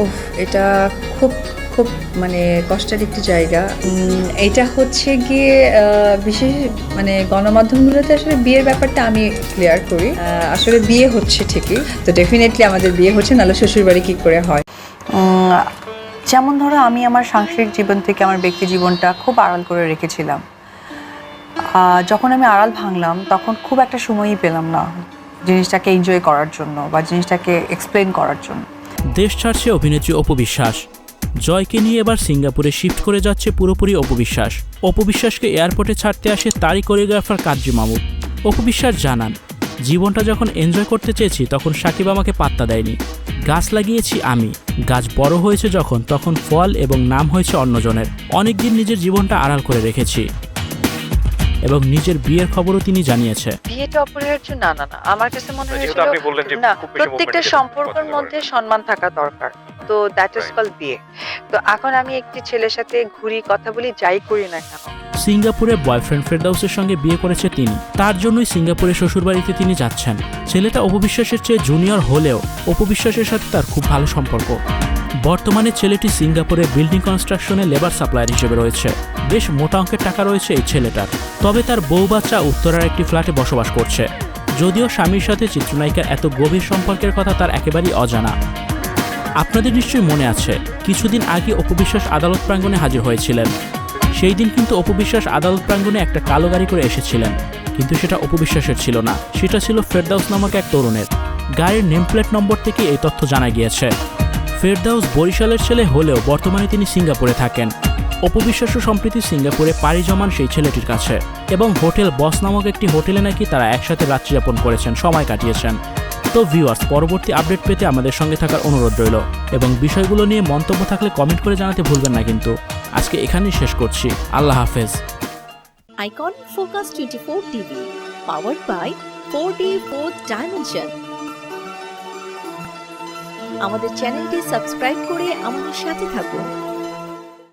ওফ, এটা খুব খুব মানে কষ্টের একটি জায়গা। এটা হচ্ছে গিয়ে বিশেষ মানে গণমাধ্যমগুলোতে আসলে বিয়ের ব্যাপারটা আমি ক্লিয়ার করি। আসলে বিয়ে হচ্ছে ঠিকই, তো ডেফিনেটলি আমাদের বিয়ে হচ্ছে, নাহলে শ্বশুরবাড়ি কী করে হয়। যেমন ধরো, আমি আমার সাংসারিক জীবন থেকে আমার ব্যক্তি জীবনটা খুব আড়াল করে রেখেছিলাম। যখন আমি আড়াল ভাঙলাম তখন খুব একটা সময়ই পেলাম না জিনিসটাকে এনজয় করার জন্য বা জিনিসটাকে এক্সপ্লেন করার জন্য। দেশ ছাড়ছে অভিনেত্রী অপু বিশ্বাস। জয়কে নিয়ে এবার সিঙ্গাপুরে শিফট করে যাচ্ছে পুরোপুরি অপু বিশ্বাস। অপু বিশ্বাসকে এয়ারপোর্টে ছাড়তে আসে তারই কোরিওগ্রাফার কাজী মামুদ। অপু বিশ্বাস জানান, জীবনটা যখন এনজয় করতে চেয়েছি তখন সাকিব আমাকে পাত্তা দেয়নি। গাছ লাগিয়েছি আমি, গাছ বড় হয়েছে যখন তখন ফল এবং নাম হয়েছে অন্যজনের। অনেকদিন নিজের জীবনটা আড়াল করে রেখেছি এবং নিজের বিয়ের খবরও তিনি জানিয়েছে। বিয়েটা অপরিহার্য না, না, না, আমার কাছে মনে হয়েছিল না, প্রত্যেকটা সম্পর্কের মধ্যে সম্মান থাকা দরকার। তো দ্যাট ইজ কল বিয়ে। তো এখন আমি একটি ছেলের সাথে ঘুরি, কথা বলি, যাই করি না কেন। সিঙ্গাপুরে বয়ফ্রেন্ড ফেরদাউসের সঙ্গে বিয়ে করেছে তিনি। তার জন্যই সিঙ্গাপুরে শ্বশুরবাড়িতে তিনি যাচ্ছেন। ছেলেটা অপু বিশ্বাসের চেয়ে জুনিয়র হলেও অপু বিশ্বাসের সাথে তার খুব ভালো সম্পর্ক। বর্তমানে ছেলেটি সিঙ্গাপুরে বিল্ডিং কনস্ট্রাকশনে লেবার সাপ্লায়ার হিসেবে রয়েছে। বেশ মোটা অঙ্কের টাকা রয়েছে এই ছেলেটার। তবে তার বউ বাচ্চা উত্তরার একটি ফ্ল্যাটে বসবাস করছে। যদিও স্বামীর সাথে চিত্রনায়িকার এত গভীর সম্পর্কের কথা তার একেবারেই অজানা। আপনাদের নিশ্চয়ই মনে আছে, কিছুদিন আগে অপু বিশ্বাস আদালত প্রাঙ্গণে হাজির হয়েছিলেন। সেই দিন কিন্তু অপু বিশ্বাস আদালত প্রাঙ্গণে একটা কালো গাড়ি করে এসেছিলেন, কিন্তু সেটা অপু বিশ্বাসের ছিল না, সেটা ছিল ফেরদাউস নামক এক তরুণের। গাড়ির নেমপ্লেট নম্বর থেকে এই তথ্য জানা গিয়েছে। ফেরদাউস বরিশালের ছেলে হলেও বর্তমানে তিনি সিঙ্গাপুরে থাকেন। অপু বিশ্বাসও সম্প্রতি সিঙ্গাপুরে পাড়ি জমান সেই ছেলেটির কাছে এবং হোটেল বস নামক একটি হোটেলে নাকি তারা একসাথে রাত্রিযাপন করেছেন, সময় কাটিয়েছেন। তো ভিউয়ার্স, পরবর্তী আপডেট পেতে আমাদের সঙ্গে থাকার অনুরোধ রইল এবং বিষয়গুলো নিয়ে মন্তব্য থাকলে কমেন্ট করে জানাতে ভুলবেন না। কিন্তু আজকে এখানেই শেষ করছি। আল্লাহ হাফেজ। Icon focus 24 TV, powered by 4D Fourth Dimension। আমাদের চ্যানেলটি সাবস্ক্রাইব করে আমাদের সাথে থাকুন।